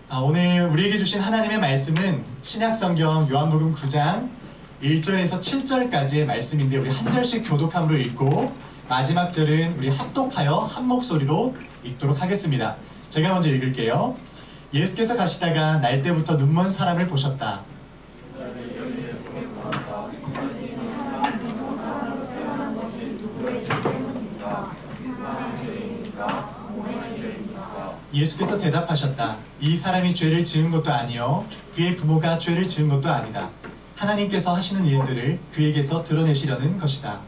오늘 우리에게 주신 하나님의 말씀은 신약성경 요한복음 9장 1절에서 7절까지의 말씀인데 우리 한 절씩 교독함으로 읽고 마지막 절은 우리 합독하여 한 목소리로 읽도록 하겠습니다. 제가 먼저 읽을게요. 예수께서 가시다가 날 때부터 눈먼 사람을 보셨다. 예수께서 대답하셨다. 이 사람이 죄를 지은 것도 아니요 그의 부모가 죄를 지은 것도 아니다. 하나님께서 하시는 일들을 그에게서 드러내시려는 것이다.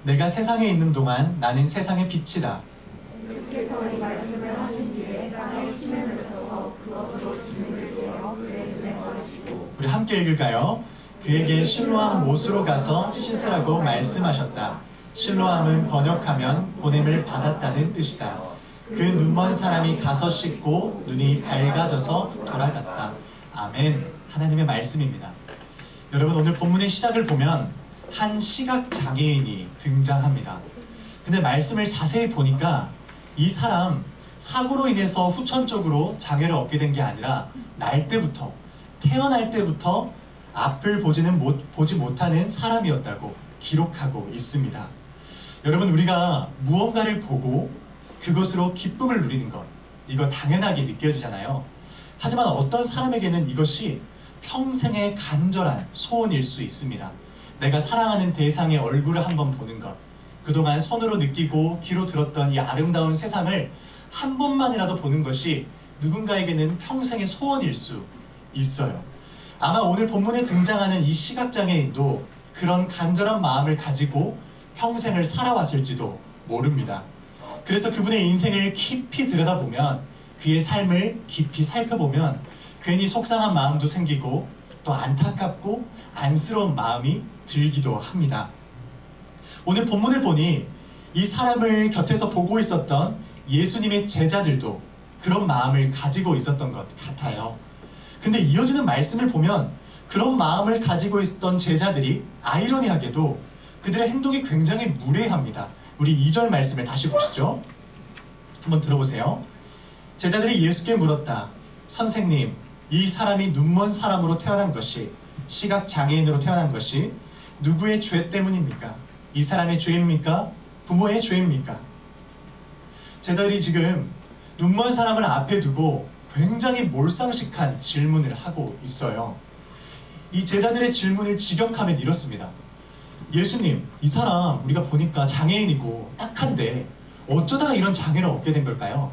내가 세상에 있는 동안 나는 세상의 빛이다. 주께서 이 말씀을 하신 뒤에 땅에 침을 뱉어서 그것으로 진흙을 깨어 그의 눈에 바르시고 우리 함께 읽을까요? 그에게 실로암 못으로 가서 씻으라고 말씀하셨다. 실로암은 번역하면 보냄을 받았다는 뜻이다. 그 눈먼 사람이 가서 씻고 눈이 밝아져서 돌아갔다. 아멘. 하나님의 말씀입니다. 여러분, 오늘 본문의 시작을 보면 한 시각장애인이 등장합니다. 근데 말씀을 자세히 보니까 이 사람 사고로 인해서 후천적으로 장애를 얻게 된 게 아니라 태어날 때부터 앞을 보지 못하는 사람이었다고 기록하고 있습니다. 여러분, 우리가 무언가를 보고 그것으로 기쁨을 누리는 것, 이거 당연하게 느껴지잖아요. 하지만 어떤 사람에게는 이것이 평생의 간절한 소원일 수 있습니다. 내가 사랑하는 대상의 얼굴을 한번 보는 것, 그동안 손으로 느끼고 귀로 들었던 이 아름다운 세상을 한 번만이라도 보는 것이 누군가에게는 평생의 소원일 수 있어요. 아마 오늘 본문에 등장하는 이 시각장애인도 그런 간절한 마음을 가지고 평생을 살아왔을지도 모릅니다. 그래서 그분의 인생을 깊이 들여다보면, 그의 삶을 깊이 살펴보면 괜히 속상한 마음도 생기고 또 안타깝고 안쓰러운 마음이 들기도 합니다. 오늘 본문을 보니 이 사람을 곁에서 보고 있었던 예수님의 제자들도 그런 마음을 가지고 있었던 것 같아요. 근데 이어지는 말씀을 보면 그런 마음을 가지고 있었던 제자들이 아이러니하게도 그들의 행동이 굉장히 무례합니다. 우리 2절 말씀을 다시 보시죠. 한번 들어보세요. 제자들이 예수께 물었다. 선생님, 이 사람이 눈먼 사람으로 태어난 것이, 시각장애인으로 태어난 것이 누구의 죄 때문입니까? 이 사람의 죄입니까? 부모의 죄입니까? 제자들이 지금 눈먼 사람을 앞에 두고 굉장히 몰상식한 질문을 하고 있어요. 이 제자들의 질문을 직역하면 이렇습니다. 예수님, 이 사람 우리가 보니까 장애인이고 딱한데 어쩌다가 이런 장애를 얻게 된 걸까요?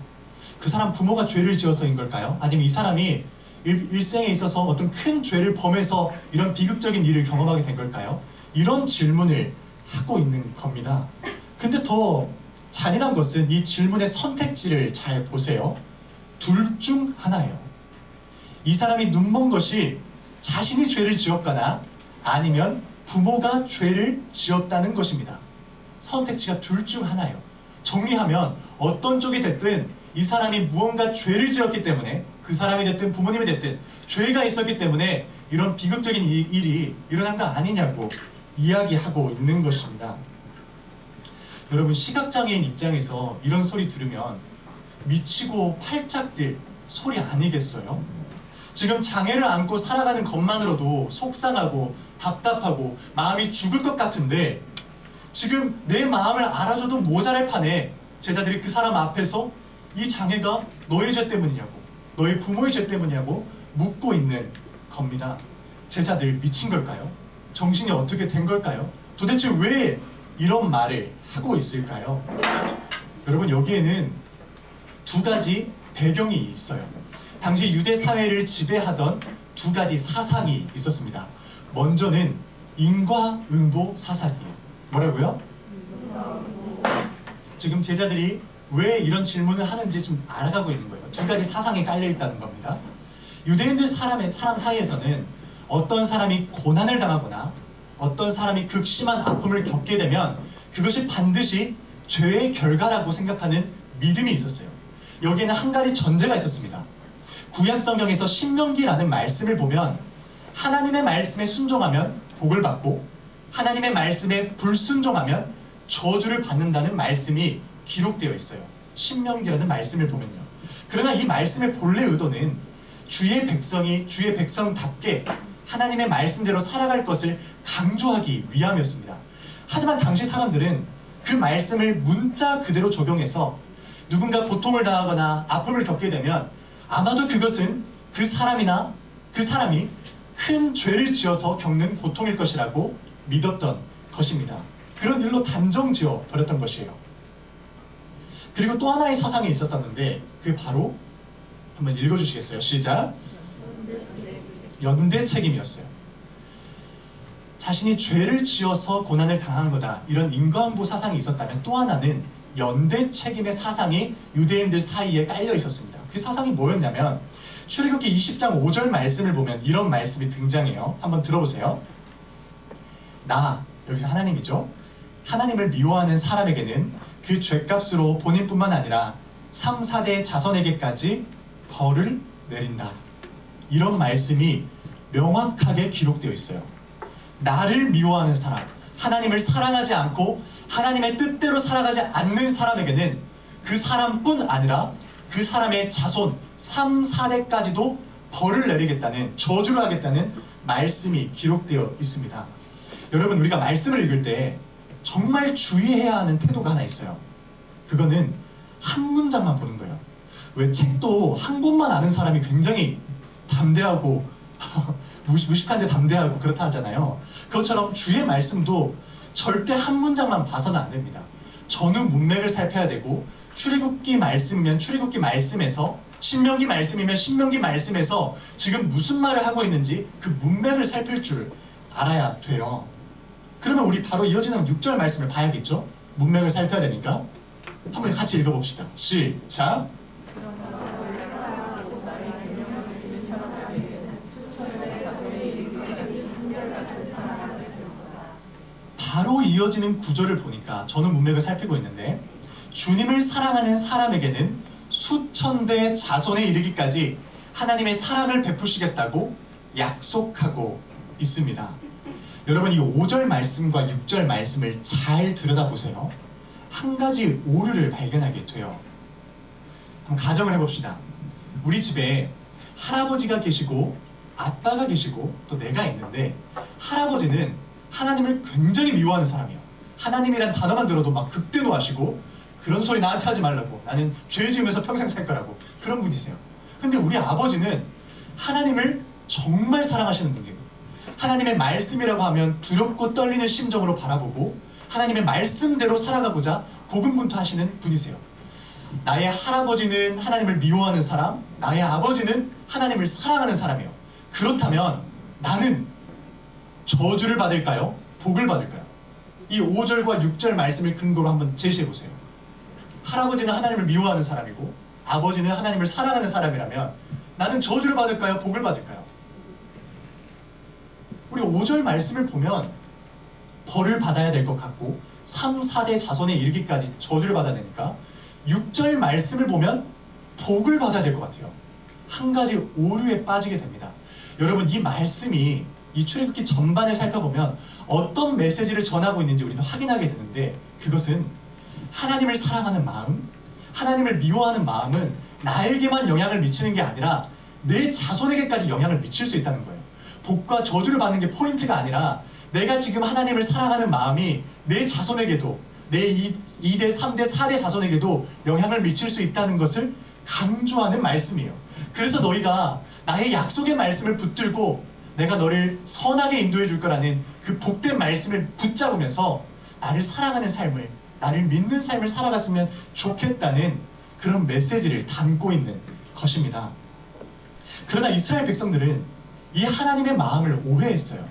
그 사람 부모가 죄를 지어서인 걸까요? 아니면 이 사람이 일생에 있어서 어떤 큰 죄를 범해서 이런 비극적인 일을 경험하게 된 걸까요? 이런 질문을 하고 있는 겁니다. 근데 더 잔인한 것은 이 질문의 선택지를 잘 보세요. 둘 중 하나예요. 이 사람이 눈먼 것이 자신이 죄를 지었거나 아니면 부모가 죄를 지었다는 것입니다. 선택지가 둘 중 하나예요. 정리하면 어떤 쪽이 됐든 이 사람이 무언가 죄를 지었기 때문에, 그 사람이 됐든 부모님이 됐든 죄가 있었기 때문에 이런 비극적인 일이 일어난 거 아니냐고 이야기하고 있는 것입니다. 여러분, 시각장애인 입장에서 이런 소리 들으면 미치고 팔짝 뛸 소리 아니겠어요? 지금 장애를 안고 살아가는 것만으로도 속상하고 답답하고 마음이 죽을 것 같은데, 지금 내 마음을 알아줘도 모자랄 판에 제자들이 그 사람 앞에서 이 장애가 너의 죄 때문이냐고, 너의 부모의 죄 때문이냐고 묻고 있는 겁니다. 제자들 미친 걸까요? 정신이 어떻게 된 걸까요? 도대체 왜 이런 말을 하고 있을까요? 여러분, 여기에는 두 가지 배경이 있어요. 당시 유대 사회를 지배하던 두 가지 사상이 있었습니다. 먼저는 인과응보 사상이에요. 뭐라고요? 지금 제자들이 왜 이런 질문을 하는지 좀 알아가고 있는 거예요. 두 가지 사상이 깔려 있다는 겁니다. 유대인들 사람 사이에서는 어떤 사람이 고난을 당하거나 어떤 사람이 극심한 아픔을 겪게 되면 그것이 반드시 죄의 결과라고 생각하는 믿음이 있었어요. 여기에는 한 가지 전제가 있었습니다. 구약 성경에서 신명기라는 말씀을 보면 하나님의 말씀에 순종하면 복을 받고 하나님의 말씀에 불순종하면 저주를 받는다는 말씀이 기록되어 있어요. 신명기라는 말씀을 보면요. 그러나 이 말씀의 본래 의도는 주의 백성답게 하나님의 말씀대로 살아갈 것을 강조하기 위함이었습니다. 하지만 당시 사람들은 그 말씀을 문자 그대로 적용해서 누군가 고통을 당하거나 아픔을 겪게 되면 아마도 그것은 그 사람이 큰 죄를 지어서 겪는 고통일 것이라고 믿었던 것입니다. 그런 일로 단정 지어 버렸던 것이에요. 그리고 또 하나의 사상이 있었었는데 그게 바로 한번 읽어주시겠어요? 시작. 연대 책임이었어요. 자신이 죄를 지어서 고난을 당한 거다, 이런 인과응보 사상이 있었다면 또 하나는 연대 책임의 사상이 유대인들 사이에 깔려 있었습니다. 그 사상이 뭐였냐면 출애굽기 20장 5절 말씀을 보면 이런 말씀이 등장해요. 한번 들어보세요. 여기서 하나님이죠. 하나님을 미워하는 사람에게는 그 죄값으로 본인뿐만 아니라 3, 4대 자손에게까지 벌을 내린다. 이런 말씀이 명확하게 기록되어 있어요. 나를 미워하는 사람, 하나님을 사랑하지 않고 하나님의 뜻대로 살아가지 않는 사람에게는 그 사람뿐 아니라 그 사람의 자손 3, 4대까지도 벌을 내리겠다는, 저주를 하겠다는 말씀이 기록되어 있습니다. 여러분, 우리가 말씀을 읽을 때 정말 주의해야 하는 태도가 하나 있어요. 그거는 한 문장만 보는 거예요. 왜 책도 한 권만 아는 사람이 굉장히 담대하고 무식한데 담대하고 그렇다 하잖아요. 그것처럼 주의 말씀도 절대 한 문장만 봐서는 안 됩니다. 전후 문맥을 살펴야 되고, 출애굽기 말씀이면 출애굽기 말씀에서, 신명기 말씀이면 신명기 말씀에서 지금 무슨 말을 하고 있는지 그 문맥을 살필 줄 알아야 돼요. 그러면 우리 바로 이어지는 6절 말씀을 봐야겠죠? 문맥을 살펴야 되니까 한번 같이 읽어봅시다. 시작. 바로 이어지는 구절을 보니까 저는 문맥을 살피고 있는데, 주님을 사랑하는 사람에게는 수천 대 자손에 이르기까지 하나님의 사랑을 베푸시겠다고 약속하고 있습니다. 여러분, 이 5절 말씀과 6절 말씀을 잘 들여다보세요. 한 가지 오류를 발견하게 돼요. 한번 가정을 해봅시다. 우리 집에 할아버지가 계시고 아빠가 계시고 또 내가 있는데, 할아버지는 하나님을 굉장히 미워하는 사람이에요. 하나님이란 단어만 들어도 막 극대노하시고, 그런 소리 나한테 하지 말라고, 나는 죄 지으면서 평생 살 거라고, 그런 분이세요. 근데 우리 아버지는 하나님을 정말 사랑하시는 분이에요. 하나님의 말씀이라고 하면 두렵고 떨리는 심정으로 바라보고 하나님의 말씀대로 살아가고자 고군분투하시는 분이세요. 나의 할아버지는 하나님을 미워하는 사람, 나의 아버지는 하나님을 사랑하는 사람이에요. 그렇다면 나는 저주를 받을까요? 복을 받을까요? 이 5절과 6절 말씀을 근거로 한번 제시해 보세요. 할아버지는 하나님을 미워하는 사람이고 아버지는 하나님을 사랑하는 사람이라면 나는 저주를 받을까요? 복을 받을까요? 우리 5절 말씀을 보면 벌을 받아야 될 것 같고 3, 4대 자손에 이르기까지 저주를 받아야 되니까 6절 말씀을 보면 복을 받아야 될 것 같아요. 한 가지 오류에 빠지게 됩니다. 여러분, 이 말씀이 이 출애굽기 전반을 살펴보면 어떤 메시지를 전하고 있는지 우리는 확인하게 되는데, 그것은 하나님을 사랑하는 마음, 하나님을 미워하는 마음은 나에게만 영향을 미치는 게 아니라 내 자손에게까지 영향을 미칠 수 있다는 거예요. 복과 저주를 받는 게 포인트가 아니라 내가 지금 하나님을 사랑하는 마음이 내 자손에게도, 내 2대, 3대, 4대 자손에게도 영향을 미칠 수 있다는 것을 강조하는 말씀이에요. 그래서 너희가 나의 약속의 말씀을 붙들고 내가 너를 선하게 인도해 줄 거라는 그 복된 말씀을 붙잡으면서 나를 사랑하는 삶을, 나를 믿는 삶을 살아갔으면 좋겠다는 그런 메시지를 담고 있는 것입니다. 그러나 이스라엘 백성들은 이 하나님의 마음을 오해했어요.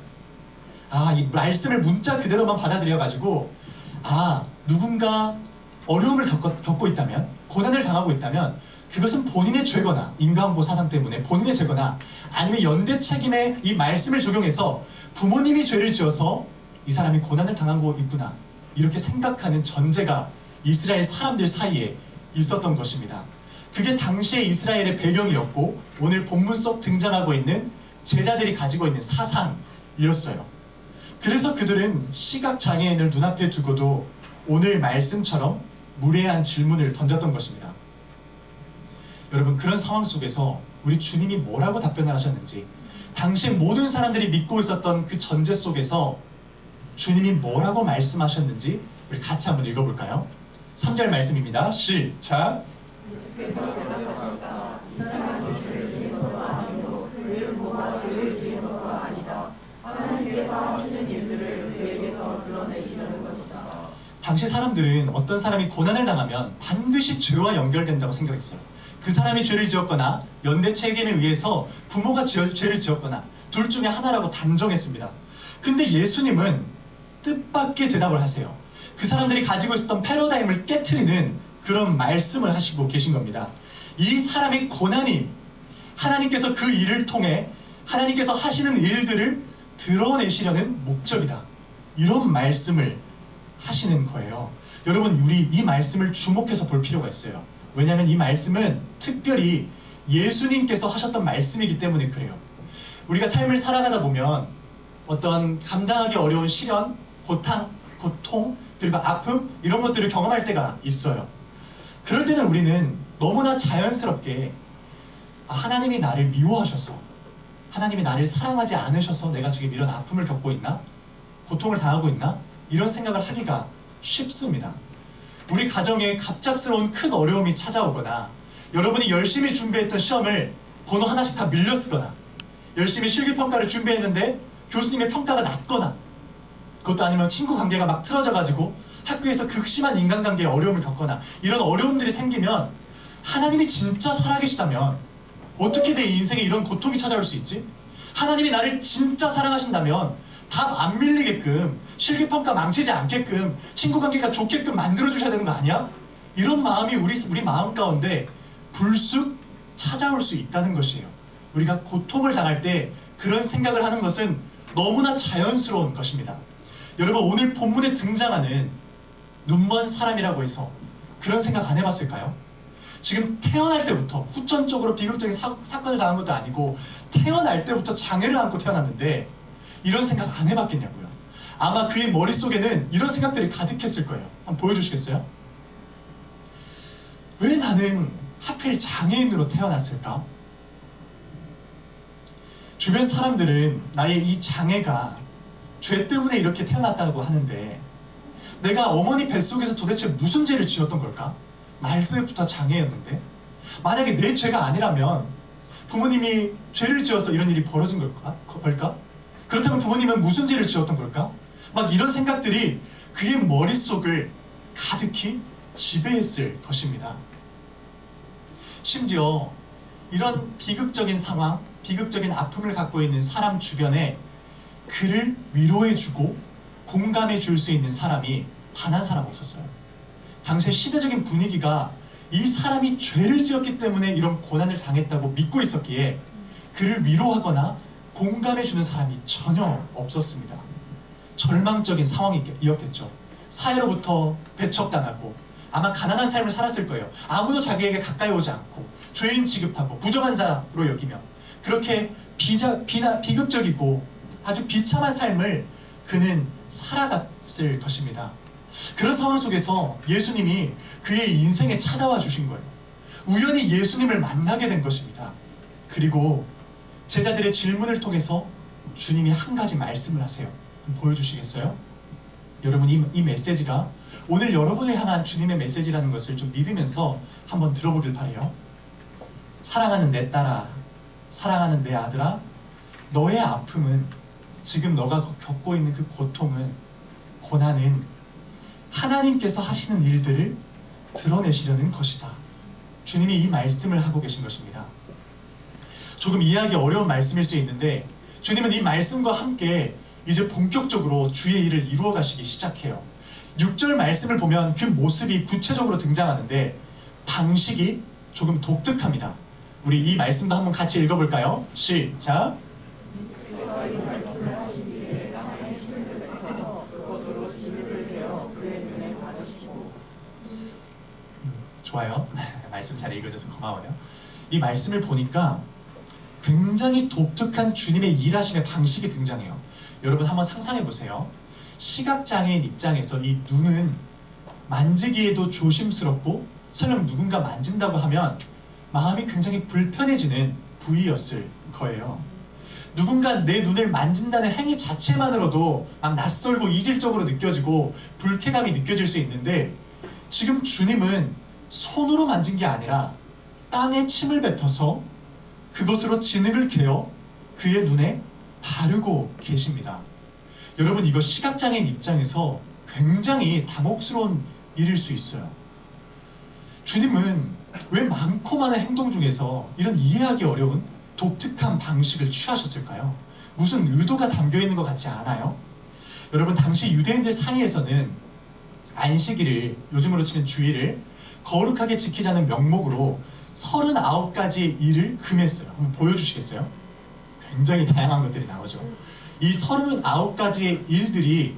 이 말씀을 문자 그대로만 받아들여가지고 누군가 어려움을 겪고 있다면, 고난을 당하고 있다면 그것은 본인의 죄거나 인과응보 사상 때문에 본인의 죄거나 아니면 연대 책임의 이 말씀을 적용해서 부모님이 죄를 지어서 이 사람이 고난을 당하고 있구나, 이렇게 생각하는 전제가 이스라엘 사람들 사이에 있었던 것입니다. 그게 당시의 이스라엘의 배경이었고 오늘 본문 속 등장하고 있는 제자들이 가지고 있는 사상이었어요. 그래서 그들은 시각장애인을 눈앞에 두고도 오늘 말씀처럼 무례한 질문을 던졌던 것입니다. 여러분, 그런 상황 속에서 우리 주님이 뭐라고 답변을 하셨는지, 당시 모든 사람들이 믿고 있었던 그 전제 속에서 주님이 뭐라고 말씀하셨는지 우리 같이 한번 읽어볼까요? 3절 말씀입니다. 시작! 예수께서 대답하셨다. 이 사람이 죄를 지은 것도 아니고 그의 부모가 죄를 지은 것도 아니다. 하나님께서 하시는 일들을 그에게서 드러내시려는 것이다. 당시 사람들은 어떤 사람이 고난을 당하면 반드시 죄와 연결된다고 생각했어요. 그 사람이 죄를 지었거나 연대 책임에 의해서 부모가 죄를 지었거나 둘 중에 하나라고 단정했습니다. 근데 예수님은 뜻밖의 대답을 하세요. 그 사람들이 가지고 있었던 패러다임을 깨트리는 그런 말씀을 하시고 계신 겁니다. 이 사람의 고난이 하나님께서 그 일을 통해 하나님께서 하시는 일들을 드러내시려는 목적이다. 이런 말씀을 하시는 거예요. 여러분, 우리 이 말씀을 주목해서 볼 필요가 있어요. 왜냐하면 이 말씀은 특별히 예수님께서 하셨던 말씀이기 때문에 그래요. 우리가 삶을 살아가다 보면 어떤 감당하기 어려운 시련, 고통, 그리고 아픔, 이런 것들을 경험할 때가 있어요. 그럴 때는 우리는 너무나 자연스럽게 하나님이 나를 미워하셔서, 하나님이 나를 사랑하지 않으셔서 내가 지금 이런 아픔을 겪고 있나? 고통을 당하고 있나? 이런 생각을 하기가 쉽습니다. 우리 가정에 갑작스러운 큰 어려움이 찾아오거나, 여러분이 열심히 준비했던 시험을 번호 하나씩 다 밀려 쓰거나, 열심히 실기평가를 준비했는데 교수님의 평가가 낮거나, 그것도 아니면 친구 관계가 막 틀어져가지고 학교에서 극심한 인간관계에 어려움을 겪거나, 이런 어려움들이 생기면 하나님이 진짜 살아계시다면 어떻게 내 인생에 이런 고통이 찾아올 수 있지? 하나님이 나를 진짜 사랑하신다면 답 안 밀리게끔, 실기평가 망치지 않게끔, 친구관계가 좋게끔 만들어주셔야 되는 거 아니야? 이런 마음이 우리 마음 가운데 불쑥 찾아올 수 있다는 것이에요. 우리가 고통을 당할 때 그런 생각을 하는 것은 너무나 자연스러운 것입니다. 여러분, 오늘 본문에 등장하는 눈먼 사람이라고 해서 그런 생각 안 해봤을까요? 지금 태어날 때부터 후천적으로 비극적인 사건을 당한 것도 아니고 태어날 때부터 장애를 안고 태어났는데 이런 생각 안 해봤겠냐고요. 아마 그의 머릿속에는 이런 생각들이 가득했을 거예요. 한번 보여주시겠어요? 왜 나는 하필 장애인으로 태어났을까? 주변 사람들은 나의 이 장애가 죄 때문에 이렇게 태어났다고 하는데, 내가 어머니 뱃속에서 도대체 무슨 죄를 지었던 걸까? 날 때부터 장애였는데, 만약에 내 죄가 아니라면 부모님이 죄를 지어서 이런 일이 벌어진 걸까? 그렇다면 부모님은 무슨 죄를 지었던 걸까? 막 이런 생각들이 그의 머릿속을 가득히 지배했을 것입니다. 심지어 이런 비극적인 상황, 비극적인 아픔을 갖고 있는 사람 주변에 그를 위로해주고 공감해줄 수 있는 사람이 단 한 사람 없었어요. 당시의 시대적인 분위기가 이 사람이 죄를 지었기 때문에 이런 고난을 당했다고 믿고 있었기에 그를 위로하거나 공감해주는 사람이 전혀 없었습니다. 절망적인 상황이었겠죠. 사회로부터 배척당하고 아마 가난한 삶을 살았을 거예요. 아무도 자기에게 가까이 오지 않고 죄인 취급하고 부정한 자로 여기며 그렇게 비극적이고 아주 비참한 삶을 그는 살아갔을 것입니다. 그런 상황 속에서 예수님이 그의 인생에 찾아와 주신 거예요. 우연히 예수님을 만나게 된 것입니다. 그리고 제자들의 질문을 통해서 주님이 한 가지 말씀을 하세요. 보여주시겠어요? 여러분, 이 메시지가 오늘 여러분을 향한 주님의 메시지라는 것을 좀 믿으면서 한번 들어보길 바라요. 사랑하는 내 딸아, 사랑하는 내 아들아, 너의 아픔은, 지금 너가 겪고 있는 그 고통은, 고난은 하나님께서 하시는 일들을 드러내시려는 것이다. 주님이 이 말씀을 하고 계신 것입니다. 조금 이해하기 어려운 말씀일 수 있는데 주님은 이 말씀과 함께 이제 본격적으로 주의 일을 이루어 가시기 시작해요. 6절 말씀을 보면 그 모습이 구체적으로 등장하는데 방식이 조금 독특합니다. 우리 이 말씀도 한번 같이 읽어볼까요? 시작! 예수께서 이 말씀을 하신 뒤에 땅에 힘을 베푸셔서 그것으로 진흙을 베어 그의 눈에 받으시고. 좋아요. 말씀 잘 읽어줘서 고마워요. 이 말씀을 보니까 굉장히 독특한 주님의 일하심의 방식이 등장해요. 여러분 한번 상상해 보세요. 시각장애인 입장에서 이 눈은 만지기에도 조심스럽고 설령 누군가 만진다고 하면 마음이 굉장히 불편해지는 부위였을 거예요. 누군가 내 눈을 만진다는 행위 자체만으로도 막 낯설고 이질적으로 느껴지고 불쾌감이 느껴질 수 있는데, 지금 주님은 손으로 만진 게 아니라 땅에 침을 뱉어서 그것으로 진흙을 개어 그의 눈에 바르고 계십니다. 여러분, 이거 시각장애인 입장에서 굉장히 당혹스러운 일일 수 있어요. 주님은 왜 많고 많은 행동 중에서 이런 이해하기 어려운 독특한 방식을 취하셨을까요? 무슨 의도가 담겨 있는 것 같지 않아요? 여러분, 당시 유대인들 사이에서는 안식일을, 요즘으로 치면 주일을 거룩하게 지키자는 명목으로 39가지 일을 금했어요. 한번 보여주시겠어요? 굉장히 다양한 것들이 나오죠. 이 39가지의 일들이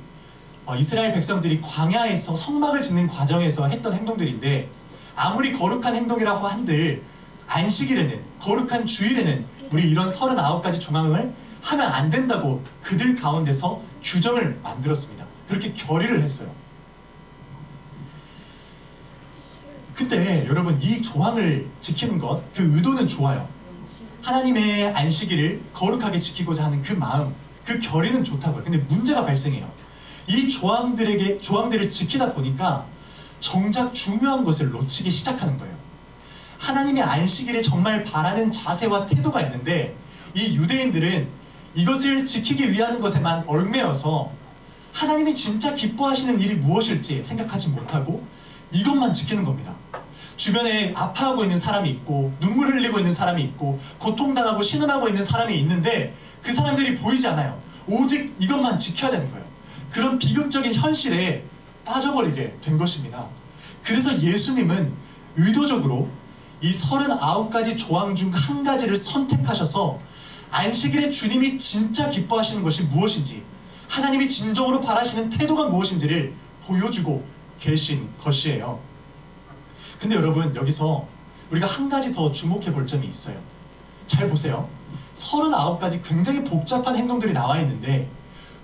이스라엘 백성들이 광야에서 성막을 짓는 과정에서 했던 행동들인데, 아무리 거룩한 행동이라고 한들 안식일에는, 거룩한 주일에는 우리 이런 39가지 조항을 하면 안 된다고 그들 가운데서 규정을 만들었습니다. 그렇게 결의를 했어요. 근데 여러분, 이 조항을 지키는 것, 그 의도는 좋아요. 하나님의 안식일을 거룩하게 지키고자 하는 그 마음, 그 결의는 좋다고요. 근데 문제가 발생해요. 이 조항들을 지키다 보니까 정작 중요한 것을 놓치기 시작하는 거예요. 하나님의 안식일에 정말 바라는 자세와 태도가 있는데, 이 유대인들은 이것을 지키기 위한 것에만 얽매여서 하나님이 진짜 기뻐하시는 일이 무엇일지 생각하지 못하고 이것만 지키는 겁니다. 주변에 아파하고 있는 사람이 있고, 눈물 흘리고 있는 사람이 있고, 고통당하고 신음하고 있는 사람이 있는데 그 사람들이 보이지 않아요. 오직 이것만 지켜야 되는 거예요. 그런 비극적인 현실에 빠져버리게 된 것입니다. 그래서 예수님은 의도적으로 이 39가지 조항 중 한 가지를 선택하셔서 안식일에 주님이 진짜 기뻐하시는 것이 무엇인지, 하나님이 진정으로 바라시는 태도가 무엇인지를 보여주고 계신 것이에요. 근데 여러분, 여기서 우리가 한 가지 더 주목해 볼 점이 있어요. 잘 보세요. 39가지 굉장히 복잡한 행동들이 나와 있는데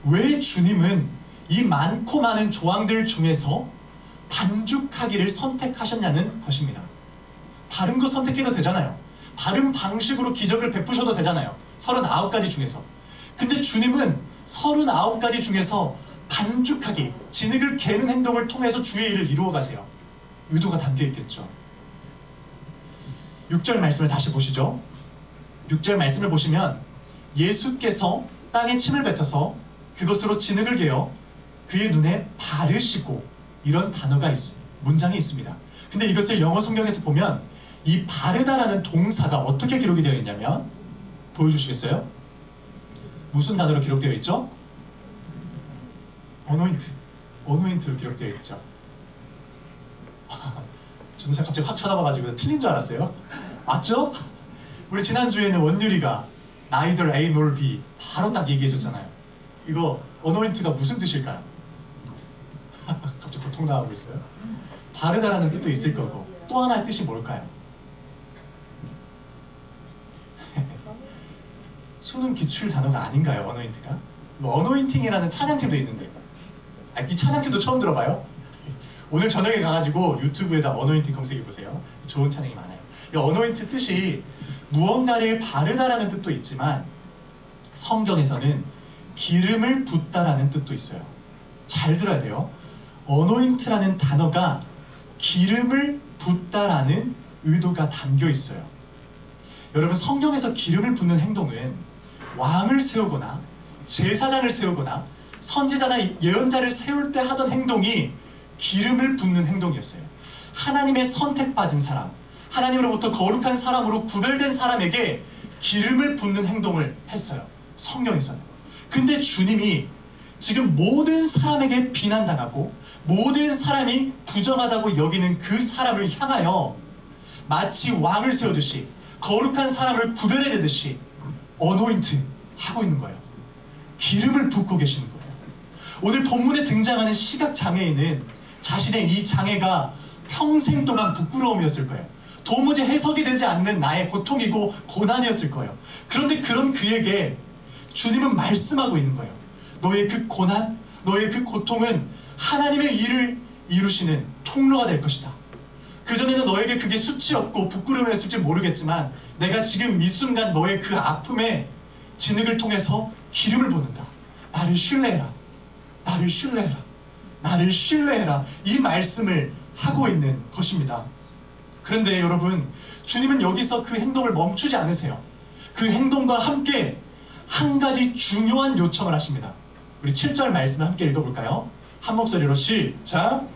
왜 주님은 이 많고 많은 조항들 중에서 반죽하기를 선택하셨냐는 것입니다. 다른 거 선택해도 되잖아요. 다른 방식으로 기적을 베푸셔도 되잖아요. 39가지 중에서. 근데 주님은 39가지 중에서 반죽하기, 진흙을 개는 행동을 통해서 주의 일을 이루어 가세요. 의도가 담겨 있겠죠. 6절 말씀을 다시 보시죠. 6절 말씀을 보시면 예수께서 땅에 침을 뱉어서 그것으로 진흙을 개어 그의 눈에 바르시고, 이런 단어가 문장이 있습니다. 근데 이것을 영어 성경에서 보면 이 바르다라는 동사가 어떻게 기록이 되어 있냐면, 보여주시겠어요? 무슨 단어로 기록되어 있죠? 어노인트로 기록되어 있죠. 저는 갑자기 확 쳐다봐가지고 틀린 줄 알았어요. 맞죠? 우리 지난주에는 원유리가 neither A nor B 바로 딱 얘기해줬잖아요. 이거 어노인트가 무슨 뜻일까요? 갑자기 고통당하고 있어요. 바르다라는 뜻도 있을 거고, 또 하나의 뜻이 뭘까요? 수능 기출 단어가 아닌가요, 어노인트가? 뭐 어노인팅이라는 찬양팀도 있는데, 이 찬양팀도 처음 들어봐요? 오늘 저녁에 가가지고 유튜브에다 어노인팅 검색해보세요. 좋은 찬양이 많아요. 이 어노인트 뜻이 무언가를 바르다라는 뜻도 있지만 성경에서는 기름을 붓다라는 뜻도 있어요. 잘 들어야 돼요. 어노인트라는 단어가 기름을 붓다라는 의도가 담겨 있어요. 여러분, 성경에서 기름을 붓는 행동은 왕을 세우거나 제사장을 세우거나 선지자나 예언자를 세울 때 하던 행동이 기름을 붓는 행동이었어요. 하나님의 선택받은 사람, 하나님으로부터 거룩한 사람으로 구별된 사람에게 기름을 붓는 행동을 했어요, 성경에서는. 근데 주님이 지금 모든 사람에게 비난당하고 모든 사람이 부정하다고 여기는 그 사람을 향하여 마치 왕을 세우듯이, 거룩한 사람을 구별해내듯이 어노인트 하고 있는 거예요. 기름을 붓고 계시는 거예요. 오늘 본문에 등장하는 시각장애인은 자신의 이 장애가 평생 동안 부끄러움이었을 거예요. 도무지 해석이 되지 않는 나의 고통이고 고난이었을 거예요. 그런데 그런 그에게 주님은 말씀하고 있는 거예요. 너의 그 고난, 너의 그 고통은 하나님의 일을 이루시는 통로가 될 것이다. 그전에는 너에게 그게 수치였고 부끄러움이었을지 모르겠지만 내가 지금 이 순간 너의 그 아픔에 진흙을 통해서 기름을 붓는다. 나를 신뢰해라. 나를 신뢰해라. 나를 신뢰해라. 이 말씀을 하고 있는 것입니다. 그런데 여러분, 주님은 여기서 그 행동을 멈추지 않으세요. 그 행동과 함께 한 가지 중요한 요청을 하십니다. 우리 7절 말씀을 함께 읽어볼까요? 한 목소리로 시작.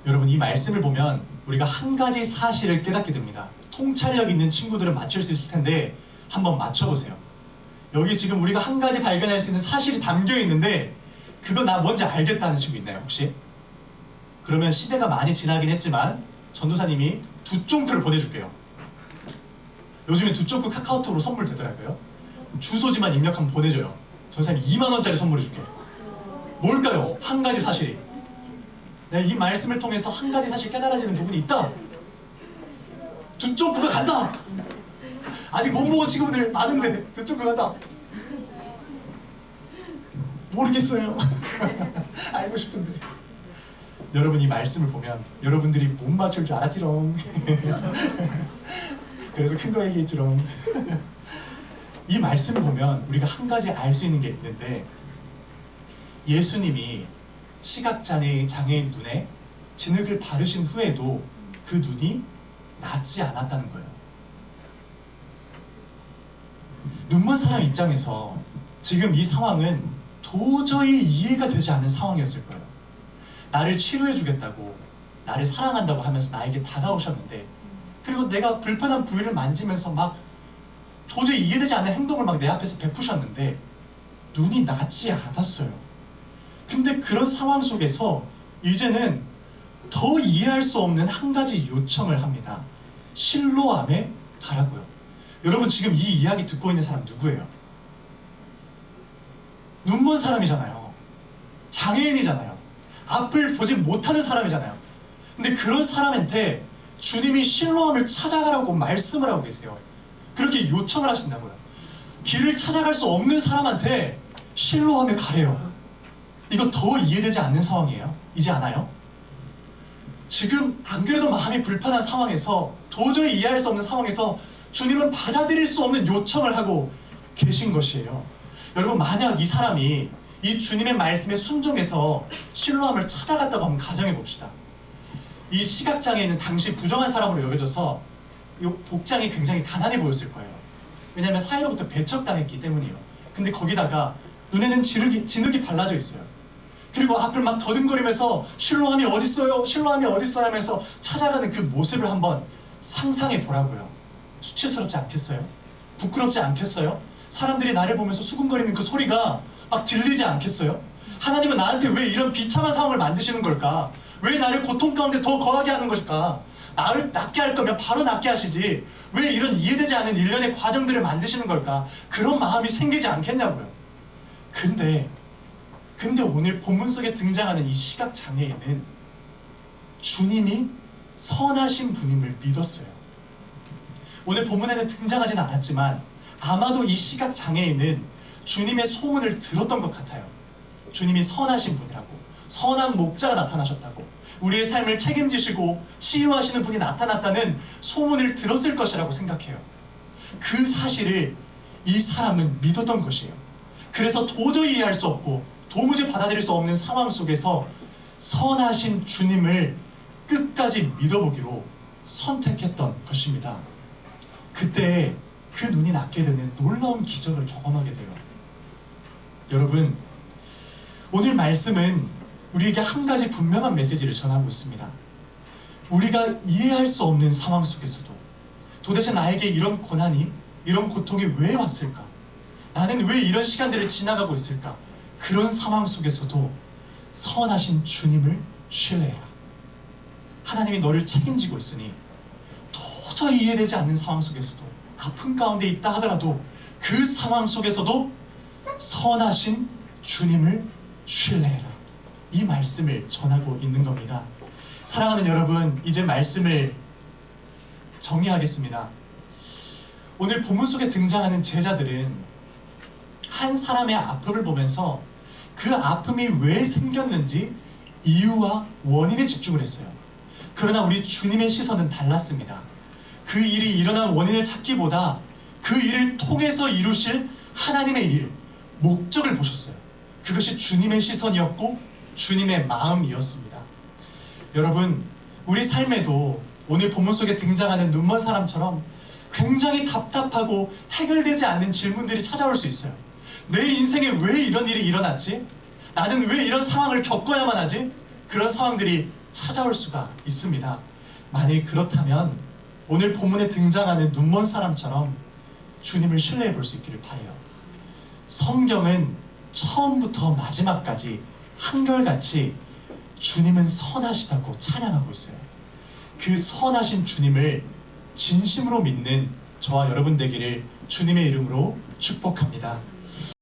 여러분, 이 말씀을 보면 우리가 한 가지 사실을 깨닫게 됩니다. 통찰력 있는 친구들은 맞출 수 있을 텐데 한번 맞춰보세요. 여기 지금 우리가 한 가지 발견할 수 있는 사실이 담겨 있는데 그거 나 뭔지 알겠다는 친구 있나요 혹시? 그러면 시대가 많이 지나긴 했지만 전도사님이 두쫑크를 보내줄게요. 요즘에 두쫑크 카카오톡으로 선물 되더라고요. 주소지만 입력하면 보내줘요. 전도사님이 2만 원짜리 선물해 줄게요. 뭘까요? 한 가지 사실이. 네, 이 말씀을 통해서 한 가지 사실 깨달아지는 부분이 있다. 두쫑크가 간다. 아직 못 먹은 친구들 많은데 두쫑크 간다. 모르겠어요. 알고 싶은데. 여러분, 이 말씀을 보면 여러분들이 못 맞출 줄 알았지롱. 그래서 큰 거 얘기했지롱. 이 말씀을 보면 우리가 한 가지 알 수 있는 게 있는데, 예수님이 시각장애인 눈에 진흙을 바르신 후에도 그 눈이 낫지 않았다는 거예요. 눈먼 사람 입장에서 지금 이 상황은 도저히 이해가 되지 않는 상황이었을 거예요. 나를 치료해 주겠다고, 나를 사랑한다고 하면서 나에게 다가오셨는데, 그리고 내가 불편한 부위를 만지면서 막 도저히 이해되지 않는 행동을 막 내 앞에서 베푸셨는데 눈이 낫지 않았어요. 근데 그런 상황 속에서 이제는 더 이해할 수 없는 한 가지 요청을 합니다. 실로암에 가라고요. 여러분, 지금 이 이야기 듣고 있는 사람 누구예요? 눈먼 사람이잖아요. 장애인이잖아요. 앞을 보지 못하는 사람이잖아요. 근데 그런 사람한테 주님이 실로암을 찾아가라고 말씀을 하고 계세요. 그렇게 요청을 하신다고요. 길을 찾아갈 수 없는 사람한테 실로암에 가래요. 이거 더 이해되지 않는 상황이에요? 이제 않아요? 지금 안 그래도 마음이 불편한 상황에서, 도저히 이해할 수 없는 상황에서 주님은 받아들일 수 없는 요청을 하고 계신 것이에요. 여러분, 만약 이 사람이 이 주님의 말씀에 순종해서 실로암을 찾아갔다고 한번 가정해 봅시다. 이 시각장애인은 당시 부정한 사람으로 여겨져서 이 복장이 굉장히 가난해 보였을 거예요. 왜냐하면 사회로부터 배척당했기 때문이에요. 근데 거기다가 눈에는 진흙이 발라져 있어요. 그리고 앞을 막 더듬거리면서 실로암이 어딨어요? 실로암이 어딨어요? 하면서 찾아가는 그 모습을 한번 상상해 보라고요. 수치스럽지 않겠어요? 부끄럽지 않겠어요? 사람들이 나를 보면서 수군거리는 그 소리가 막 들리지 않겠어요? 하나님은 나한테 왜 이런 비참한 상황을 만드시는 걸까? 왜 나를 고통 가운데 더 거하게 하는 것일까? 나를 낫게 할 거면 바로 낫게 하시지, 왜 이런 이해되지 않는 일련의 과정들을 만드시는 걸까? 그런 마음이 생기지 않겠냐고요. 근데 오늘 본문 속에 등장하는 이 시각장애인은 주님이 선하신 분임을 믿었어요. 오늘 본문에는 등장하진 않았지만 아마도 이 시각장애인은 주님의 소문을 들었던 것 같아요. 주님이 선하신 분이라고, 선한 목자가 나타나셨다고, 우리의 삶을 책임지시고 치유하시는 분이 나타났다는 소문을 들었을 것이라고 생각해요. 그 사실을 이 사람은 믿었던 것이에요. 그래서 도저히 이해할 수 없고 도무지 받아들일 수 없는 상황 속에서 선하신 주님을 끝까지 믿어보기로 선택했던 것입니다. 그때 그 눈이 낫게 되는 놀라운 기적을 경험하게 돼요. 여러분, 오늘 말씀은 우리에게 한 가지 분명한 메시지를 전하고 있습니다. 우리가 이해할 수 없는 상황 속에서도 도대체 나에게 이런 고난이, 이런 고통이 왜 왔을까? 나는 왜 이런 시간들을 지나가고 있을까? 그런 상황 속에서도 선하신 주님을 신뢰해라. 하나님이 너를 책임지고 있으니 도저히 이해되지 않는 상황 속에서도, 아픔 가운데 있다 하더라도 그 상황 속에서도 선하신 주님을 신뢰해라. 이 말씀을 전하고 있는 겁니다. 사랑하는 여러분, 이제 말씀을 정리하겠습니다. 오늘 본문 속에 등장하는 제자들은 한 사람의 아픔을 보면서 그 아픔이 왜 생겼는지 이유와 원인에 집중을 했어요. 그러나 우리 주님의 시선은 달랐습니다. 그 일이 일어난 원인을 찾기보다 그 일을 통해서 이루실 하나님의 일, 목적을 보셨어요. 그것이 주님의 시선이었고 주님의 마음이었습니다. 여러분, 우리 삶에도 오늘 본문 속에 등장하는 눈먼 사람처럼 굉장히 답답하고 해결되지 않는 질문들이 찾아올 수 있어요. 내 인생에 왜 이런 일이 일어났지? 나는 왜 이런 상황을 겪어야만 하지? 그런 상황들이 찾아올 수가 있습니다. 만일 그렇다면 오늘 본문에 등장하는 눈먼 사람처럼 주님을 신뢰해 볼 수 있기를 바라요. 성경은 처음부터 마지막까지 한결같이 주님은 선하시다고 찬양하고 있어요. 그 선하신 주님을 진심으로 믿는 저와 여러분 되기를 주님의 이름으로 축복합니다.